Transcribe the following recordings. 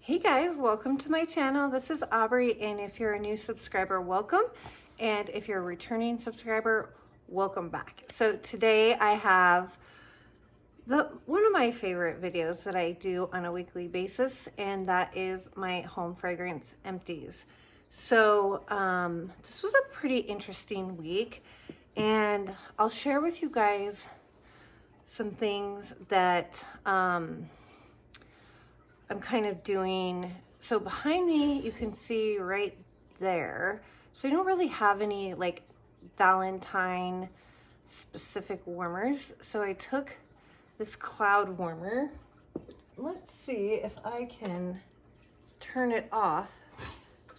Hey guys, welcome to my channel. This is Aubrey, and if you're a new subscriber, welcome. And if you're a returning subscriber, welcome back. So today I have one of my favorite videos that I do on a weekly basis, and that is my home fragrance empties. So this was a pretty interesting week, and I'll share with you guys some things that I'm kind of doing. So behind me, you can see right there. So I don't really have any like Valentine specific warmers. So I took this cloud warmer. Let's see if I can turn it off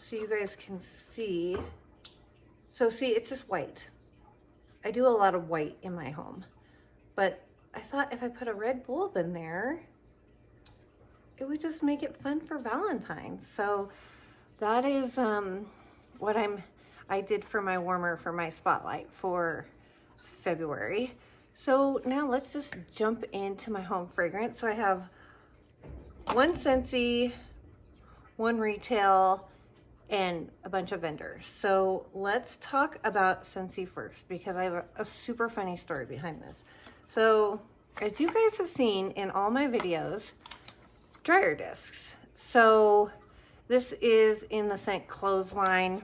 so you guys can see. So see, it's just white. I do a lot of white in my home, but I thought if I put a red bulb in there, it would just make it fun for Valentine's. So that is what I did for my warmer for my spotlight for February. So now let's just jump into my home fragrance. So I have one Scentsy, one retail, and a bunch of vendors. So let's talk about Scentsy first, because I have a super funny story behind this. So as you guys have seen in all my videos, dryer discs. So this is in the scent Clothesline.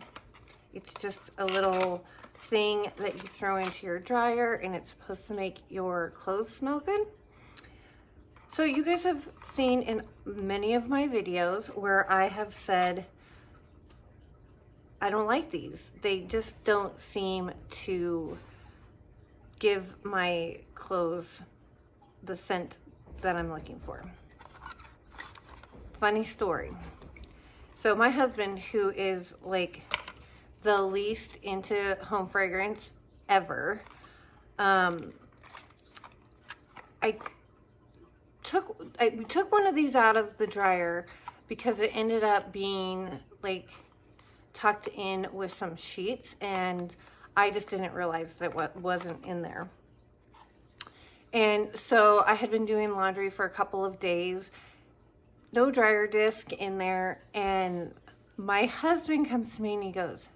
It's just a little thing that you throw into your dryer, and it's supposed to make your clothes smell good. So you guys have seen in many of my videos where I have said I don't like these. They just don't seem to give my clothes the scent that I'm looking for. Funny story. So my husband, who is like the least into home fragrance ever, we took one of these out of the dryer because it ended up being like tucked in with some sheets, and I just didn't realize that what wasn't in there. And so I had been doing laundry for a couple of days, no dryer disc in there, and my husband comes to me and he goes,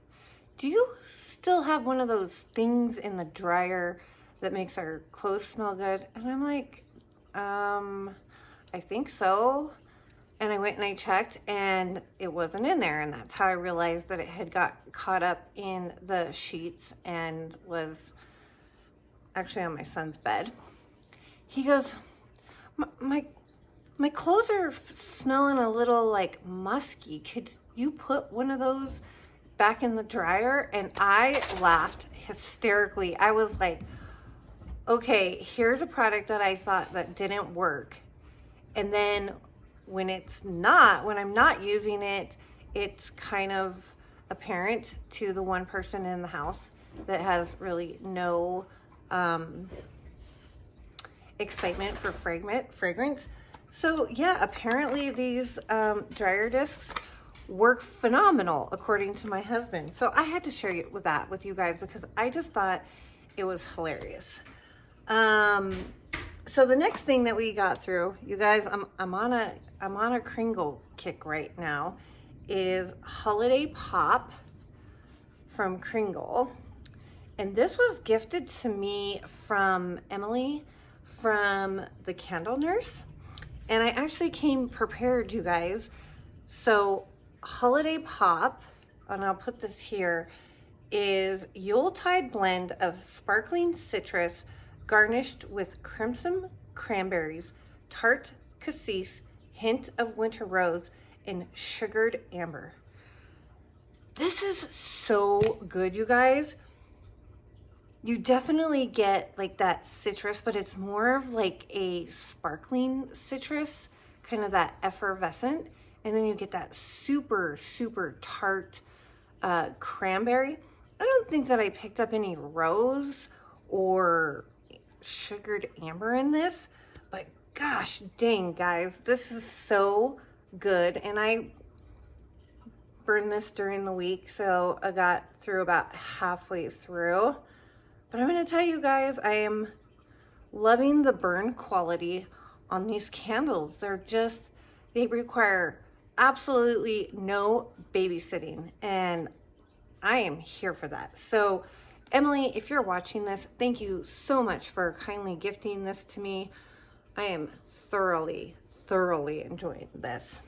"Do you still have one of those things in the dryer that makes our clothes smell good?" And I'm like, I think so. And I went and I checked, and it wasn't in there, and that's how I realized that it had got caught up in the sheets and was actually on my son's bed. He goes, my clothes are smelling a little like musky. Could you put one of those back in the dryer? And I laughed hysterically. I was like, okay, here's a product that I thought that didn't work. And then when I'm not using it, it's kind of apparent to the one person in the house that has really no excitement for fragrance. So yeah, apparently these dryer discs work phenomenal according to my husband. So I had to share that with you guys because I just thought it was hilarious. So the next thing that we got through, you guys, I'm on a Kringle kick right now, is Holiday Pop from Kringle. And this was gifted to me from Emily from the Candle Nurse. And I actually came prepared, you guys. So Holiday Pop, and I'll put this here, is Yuletide blend of sparkling citrus garnished with crimson cranberries, tart cassis, hint of winter rose, and sugared amber. This is so good, you guys. You definitely get like that citrus, but it's more of like a sparkling citrus, kind of that effervescent. And then you get that super, super tart cranberry. I don't think that I picked up any rose or sugared amber in this, but gosh dang, guys, this is so good. And I burned this during the week, so I got through about halfway through. But I'm going to tell you guys, I am loving the burn quality on these candles. They require absolutely no babysitting, and I am here for that. So Emily, if you're watching this, thank you so much for kindly gifting this to me. I am thoroughly enjoying this.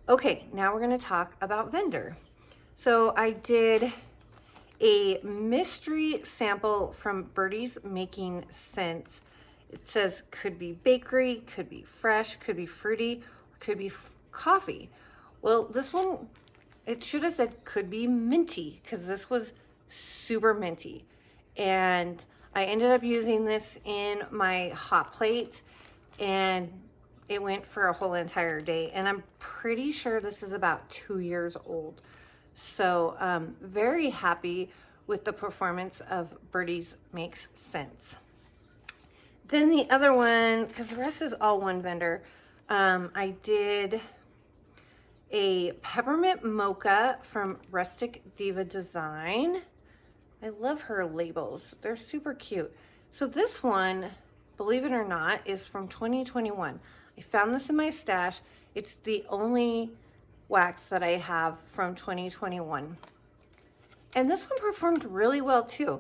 Okay, now we're going to talk about vendor. So I did a mystery sample from Birdie's Making Sense. It says could be bakery, could be fresh, could be fruity, could be coffee. Well, this one, it should have said could be minty, because this was super minty. And I ended up using this in my hot plate, and it went for a whole entire day. And I'm pretty sure this is about 2 years old. So very happy with the performance of Birdie's Makes Sense. Then the other one, because the rest is all one vendor, I did a peppermint mocha from Rustic Diva Design. I love her labels. They're super cute. So this one, believe it or not, is from 2021. I found this in my stash. It's the only wax that I have from 2021. And this one performed really well too.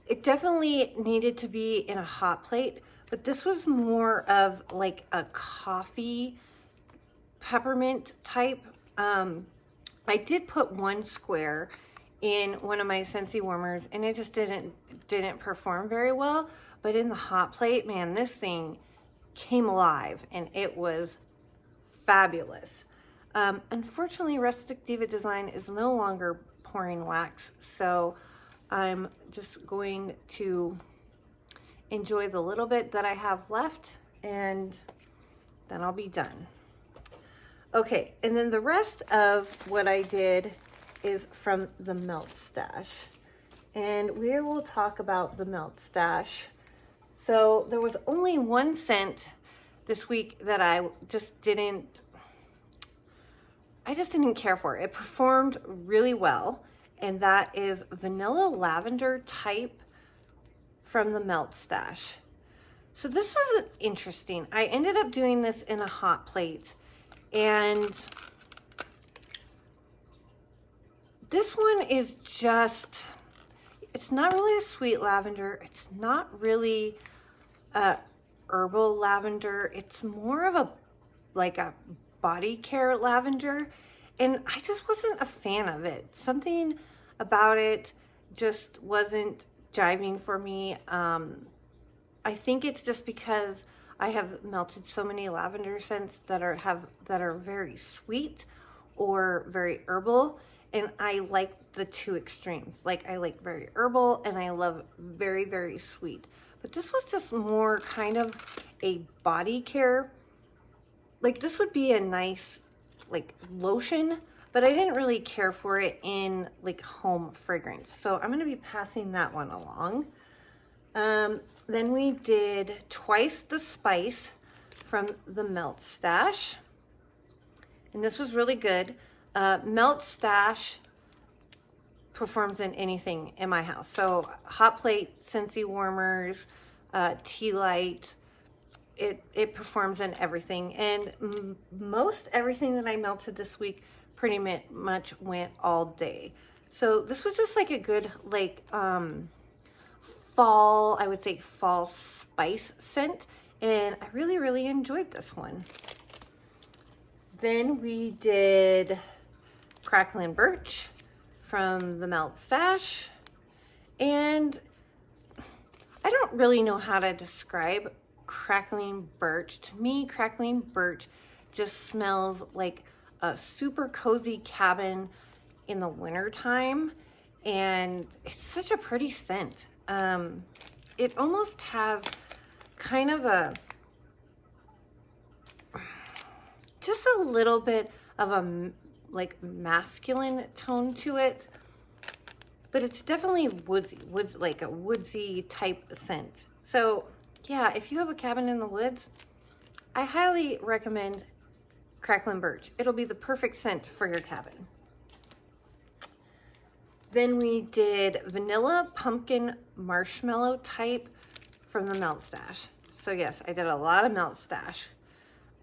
It definitely needed to be in a hot plate, but this was more of like a coffee peppermint type. I did put one square in one of my Scentsy warmers, and it just didn't perform very well. But in the hot plate, man, this thing came alive, and it was fabulous. Unfortunately, Rustic Diva Design is no longer pouring wax, so I'm just going to enjoy the little bit that I have left, and then I'll be done. Okay, and then the rest of what I did is from the Melt Stash. And we will talk about the Melt Stash. So there was only one scent this week that I just didn't care for. It performed really well, and that is Vanilla Lavender Type from the Melt Stash. So this was interesting. I ended up doing this in a hot plate, and this one is just, it's not really a sweet lavender. It's not really a herbal lavender. It's more of like a body care lavender. And I just wasn't a fan of it. Something about it just wasn't jiving for me. I think it's just because I have melted so many lavender scents that are very sweet or very herbal, and I like the two extremes. Like, I like very herbal, and I love very sweet. But this was just more kind of a body care. Like, this would be a nice like lotion, but I didn't really care for it in like home fragrance. So I'm going to be passing that one along. Then we did Twice the Spice from the Melt Stash, and this was really good. Melt Stash performs in anything in my house. So hot plate, Scentsy warmers, tea light, it performs in everything. And most everything that I melted this week pretty much went all day. So this was just like a good like fall, I would say fall spice scent, and I really enjoyed this one. Then we did Crackling Birch from the Melt Stash, and I don't really know how to describe Crackling Birch. To me, Crackling Birch just smells like a super cozy cabin in the winter time, and it's such a pretty scent. It almost has kind of just a little bit of a like masculine tone to it, but it's definitely woodsy, like a woodsy type scent. So yeah, if you have a cabin in the woods, I highly recommend Crackling Birch. It'll be the perfect scent for your cabin. Then we did Vanilla Pumpkin Marshmallow Type from the Melt Stash. So yes, I did a lot of Melt Stash.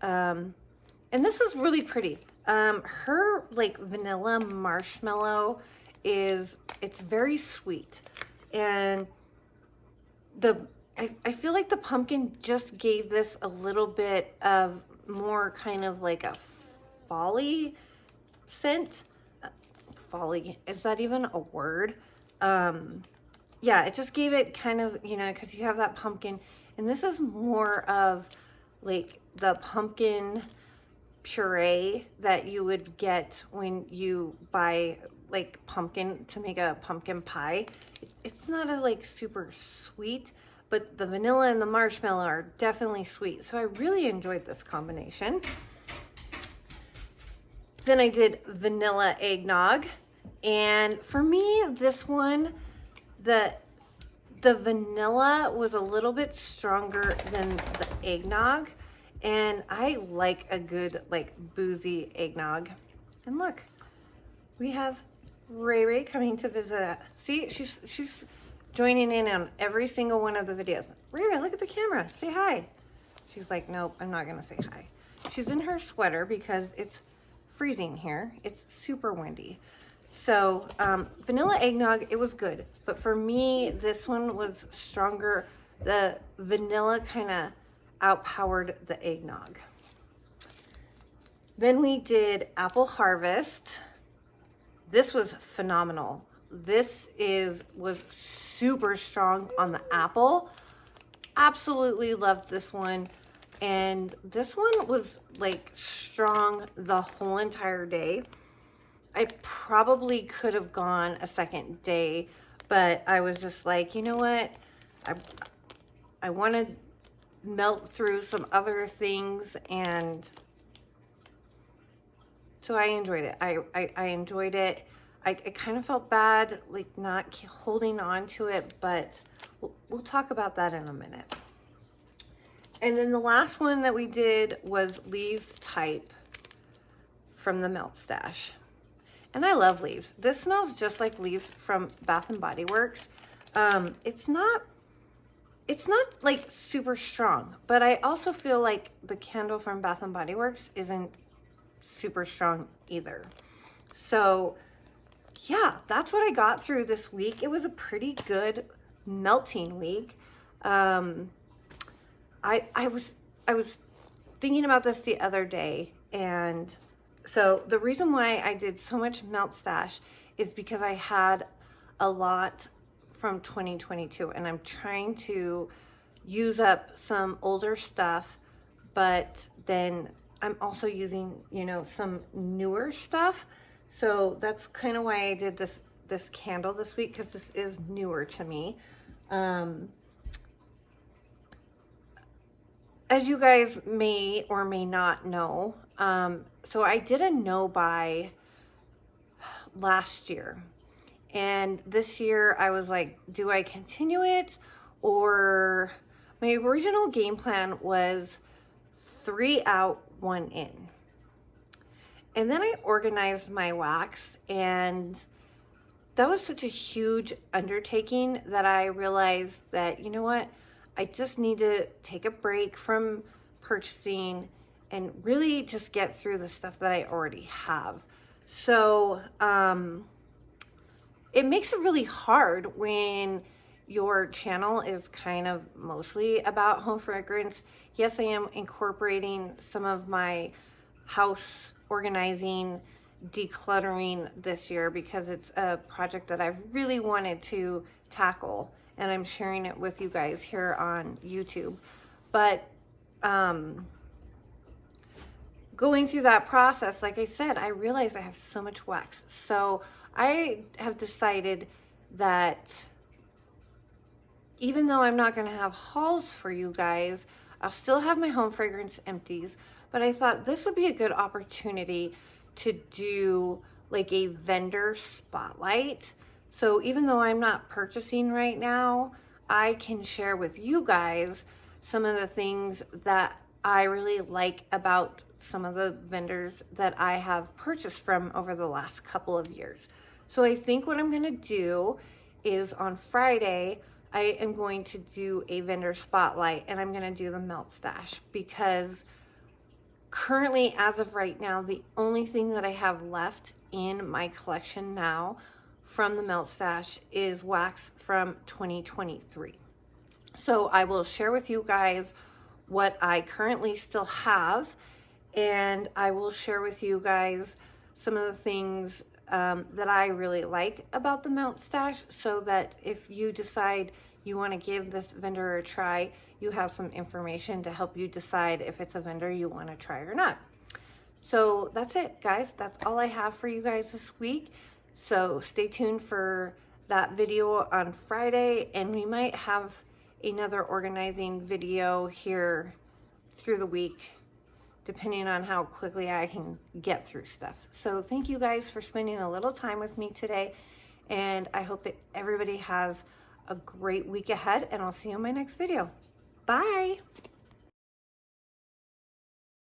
And And this is really pretty. Her like vanilla marshmallow it's very sweet. And I feel like the pumpkin just gave this a little bit of more kind of like a folly scent. Folly, is that even a word? Yeah, it just gave it kind of, you know, because you have that pumpkin, and this is more of like the pumpkin puree that you would get when you buy like pumpkin to make a pumpkin pie. It's not a like super sweet, but the vanilla and the marshmallow are definitely sweet. So I really enjoyed this combination. Then I did vanilla eggnog. And for me, this one, the vanilla was a little bit stronger than the eggnog. And I like a good like boozy eggnog. And look, we have Ray Ray coming to visit. See, she's joining in on every single one of the videos. Ray Ray, look at the camera. Say hi. She's like, nope, I'm not gonna say hi. She's in her sweater because it's freezing here. It's super windy. So vanilla eggnog, it was good. But for me, this one was stronger. The vanilla kind of outpowered the eggnog. Then we did apple harvest. This was phenomenal. This was super strong on the apple. Absolutely loved this one. And this one was like strong the whole entire day. I probably could have gone a second day, but I was just like, you know what? I want to melt through some other things, and so I enjoyed it. I enjoyed it. I kind of felt bad, like not holding on to it, but we'll talk about that in a minute. And then the last one that we did was Leaves Type from the Melt Stash. And I love Leaves. This smells just like Leaves from Bath and Body Works. It's not like super strong, but I also feel like the candle from Bath and Body Works isn't super strong either. So yeah, that's what I got through this week. It was a pretty good melting week. I was thinking about this the other day, and so the reason why I did so much Melt Stash is because I had a lot from 2022, and I'm trying to use up some older stuff, but then I'm also using, you know, some newer stuff. So that's kind of why I did this candle this week, because this is newer to me. As you guys may or may not know, so I did a no buy last year. And this year I was like, do I continue it? Or my original game plan was 3 out, 1 in. And then I organized my wax, and that was such a huge undertaking that I realized that, you know what, I just need to take a break from purchasing and really just get through the stuff that I already have. So it makes it really hard when your channel is kind of mostly about home fragrance. Yes, I am incorporating some of my house organizing, decluttering this year because it's a project that I've really wanted to tackle, and I'm sharing it with you guys here on YouTube. But going through that process, like I said, I realized I have so much wax. So I have decided that even though I'm not going to have hauls for you guys, I'll still have my home fragrance empties. But I thought this would be a good opportunity to do like a vendor spotlight. So even though I'm not purchasing right now, I can share with you guys some of the things that I really like about some of the vendors that I have purchased from over the last couple of years. So I think what I'm going to do is on Friday, I am going to do a vendor spotlight, and I'm going to do the Melt Stash, because Currently, as of right now, the only thing that I have left in my collection now from the Melt Stash is wax from 2023. So I will share with you guys what I currently still have, and I will share with you guys some of the things that I really like about the Melt Stash, so that if you decide you want to give this vendor a try, you have some information to help you decide if it's a vendor you want to try or not. So that's it, guys. That's all I have for you guys this week. So stay tuned for that video on Friday, and we might have another organizing video here through the week, depending on how quickly I can get through stuff. So thank you guys for spending a little time with me today, and I hope that everybody has a great week ahead, and I'll see you in my next video. Bye.